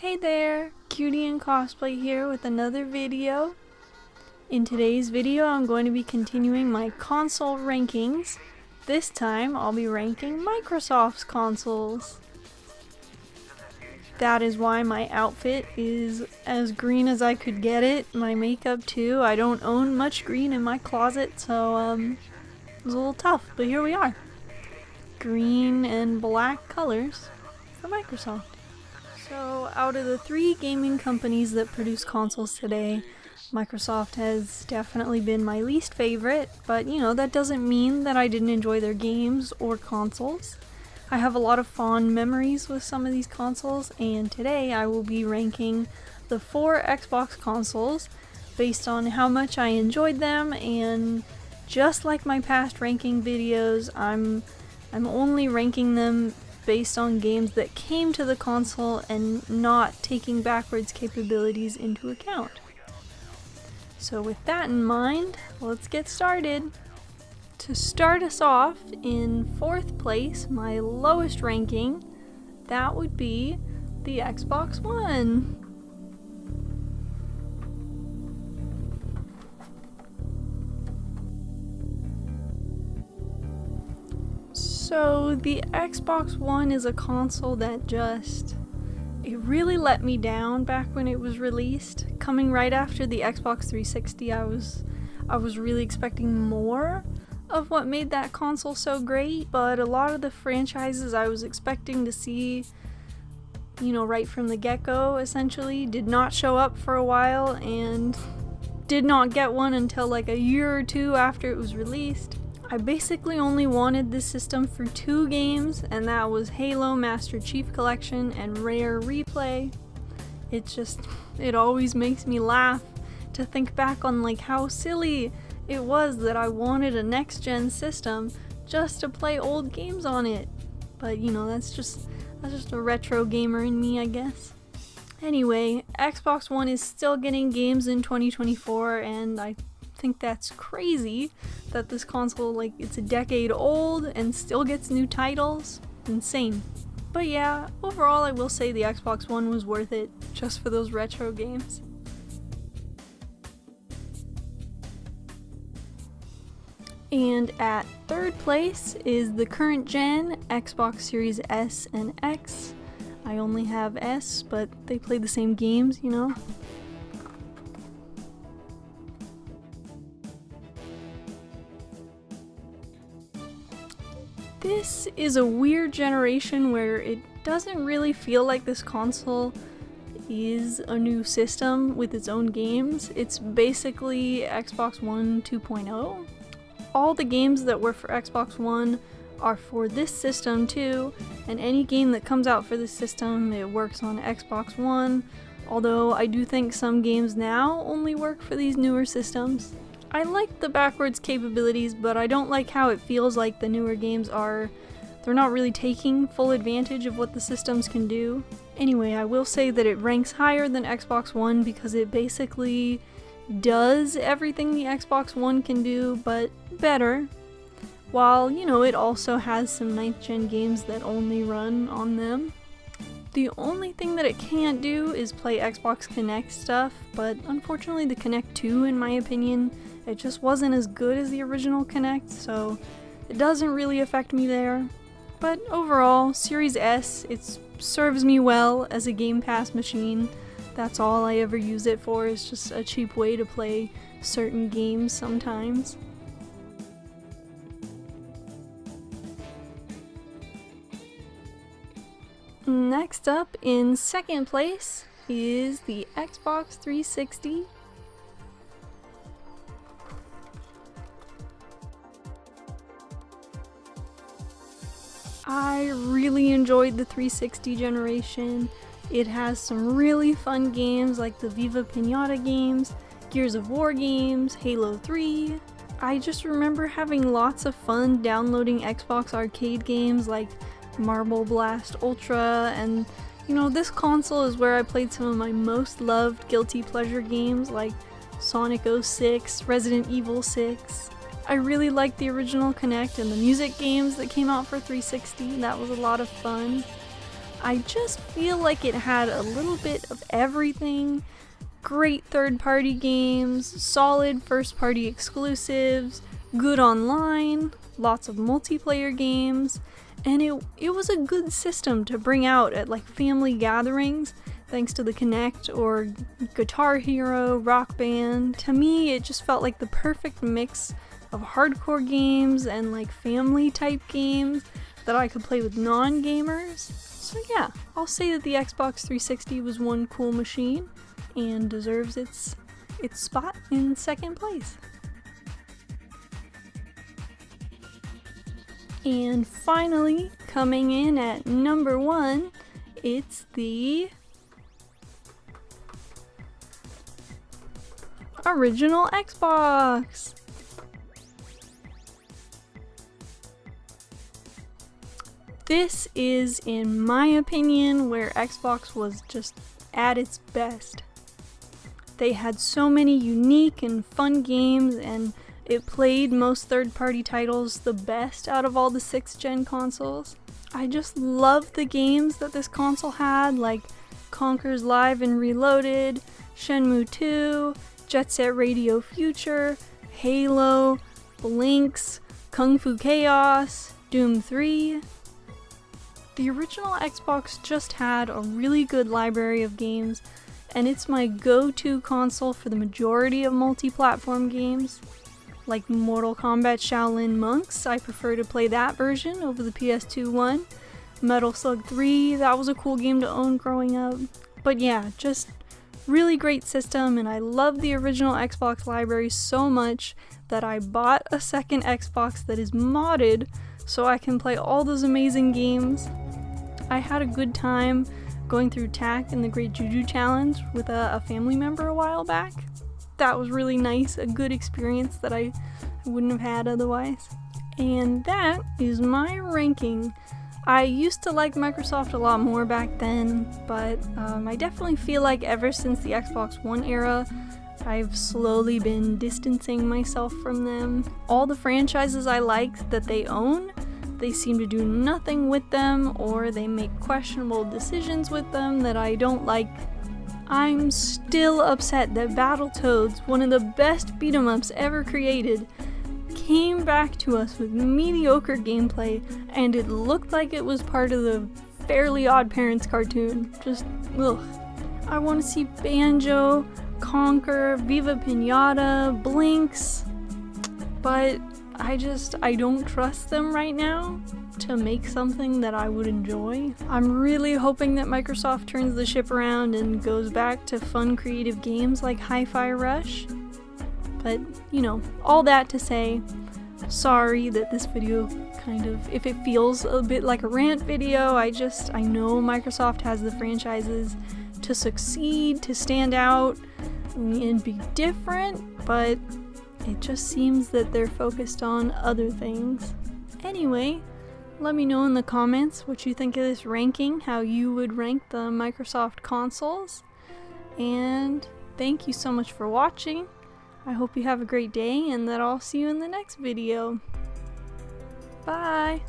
Hey there, Cutie and Cosplay here with another video. In today's video I'm going to be continuing my console rankings. This time I'll be ranking Microsoft's consoles. That is why my outfit is as green as I could get it. My makeup too. I don't own much green in my closet, so it was a little tough, but here we are. Green and black colors for Microsoft. So out of the three gaming companies that produce consoles today, Microsoft has definitely been my least favorite, but you know, that doesn't mean that I didn't enjoy their games or consoles. I have a lot of fond memories with some of these consoles, and today I will be ranking the 4 Xbox consoles based on how much I enjoyed them, and just like my past ranking videos, I'm only ranking them based on games that came to the console and not taking backwards capabilities into account. So with that in mind, let's get started. To start us off, in 4th place, my lowest ranking, that would be the Xbox One. So the Xbox One is a console that it really let me down back when it was released. Coming right after the Xbox 360, I was really expecting more of what made that console so great, but a lot of the franchises I was expecting to see, you know, right from the get-go essentially, did not show up for a while and did not get one until like a year or two after it was released. I basically only wanted this system for 2 games, and that was Halo Master Chief Collection and Rare Replay. It always makes me laugh to think back on like how silly it was that I wanted a next-gen system just to play old games on it. But you know, that's just a retro gamer in me, I guess. Anyway, Xbox One is still getting games in 2024, and I think that's crazy that this console, like, it's a decade old and still gets new titles. Insane. But yeah, overall I will say the Xbox One was worth it just for those retro games. And at 3rd place is the current gen Xbox Series S and X. I only have S, but they play the same games, you know. This is a weird generation where it doesn't really feel like this console is a new system with its own games. It's basically Xbox One 2.0. All the games that were for Xbox One are for this system too, and any game that comes out for this system, it works on Xbox One, although I do think some games now only work for these newer systems. I like the backwards capabilities, but I don't like how it feels like the newer games they're not really taking full advantage of what the systems can do. Anyway, I will say that it ranks higher than Xbox One because it basically does everything the Xbox One can do, but better. While, you know, it also has some 9th gen games that only run on them. The only thing that it can't do is play Xbox Connect stuff, but unfortunately the Kinect 2, in my opinion, it just wasn't as good as the original Kinect, so it doesn't really affect me there. But overall, Series S, it serves me well as a Game Pass machine. That's all I ever use it for, is just a cheap way to play certain games sometimes. Next up, in 2nd place, is the Xbox 360. I really enjoyed the 360 generation. It has some really fun games like the Viva Pinata games, Gears of War games, Halo 3. I just remember having lots of fun downloading Xbox arcade games like Marble Blast Ultra, and you know, this console is where I played some of my most loved guilty pleasure games like Sonic 06, Resident Evil 6. I really liked the original Kinect and the music games that came out for 360. That was a lot of fun. I just feel like it had a little bit of everything. Great third-party games, solid first-party exclusives, good online, lots of multiplayer games, and it was a good system to bring out at like family gatherings thanks to the Kinect or Guitar Hero, Rock Band. To me, it just felt like the perfect mix of hardcore games and like family type games that I could play with non-gamers. So yeah, I'll say that the Xbox 360 was one cool machine and deserves its spot in second place. And finally, coming in at number 1, it's the original Xbox. This is, in my opinion, where Xbox was just at its best. They had so many unique and fun games, and it played most third-party titles the best out of all the 6th-gen consoles. I just loved the games that this console had, like Conker's Live and Reloaded, Shenmue 2, Jet Set Radio Future, Halo, Blinx, Kung Fu Chaos, Doom 3. The original Xbox just had a really good library of games, and it's my go-to console for the majority of multi-platform games. Like Mortal Kombat Shaolin Monks, I prefer to play that version over the PS2 one. Metal Slug 3, that was a cool game to own growing up. But yeah, just really great system, and I love the original Xbox library so much that I bought a second Xbox that is modded so I can play all those amazing games. I had a good time going through Tak and the Great Juju Challenge with a family member a while back. That was really nice, a good experience that I wouldn't have had otherwise. And that is my ranking. I used to like Microsoft a lot more back then, but I definitely feel like ever since the Xbox One era, I've slowly been distancing myself from them. All the franchises I liked that they own, they seem to do nothing with them, or they make questionable decisions with them that I don't like. I'm still upset that Battletoads, one of the best beat-em-ups ever created, came back to us with mediocre gameplay, and it looked like it was part of the Fairly Odd Parents cartoon. Just, ugh. I want to see Banjo, Conker, Viva Pinata, Blinx, but I don't trust them right now to make something that I would enjoy. I'm really hoping that Microsoft turns the ship around and goes back to fun creative games like Hi-Fi Rush. But, you know, all that to say, sorry that this video kind of, if it feels a bit like a rant video, I know Microsoft has the franchises to succeed, to stand out, and be different, but it just seems that they're focused on other things. Anyway, let me know in the comments what you think of this ranking, how you would rank the Microsoft consoles, and thank you so much for watching. I hope you have a great day and that I'll see you in the next video. Bye!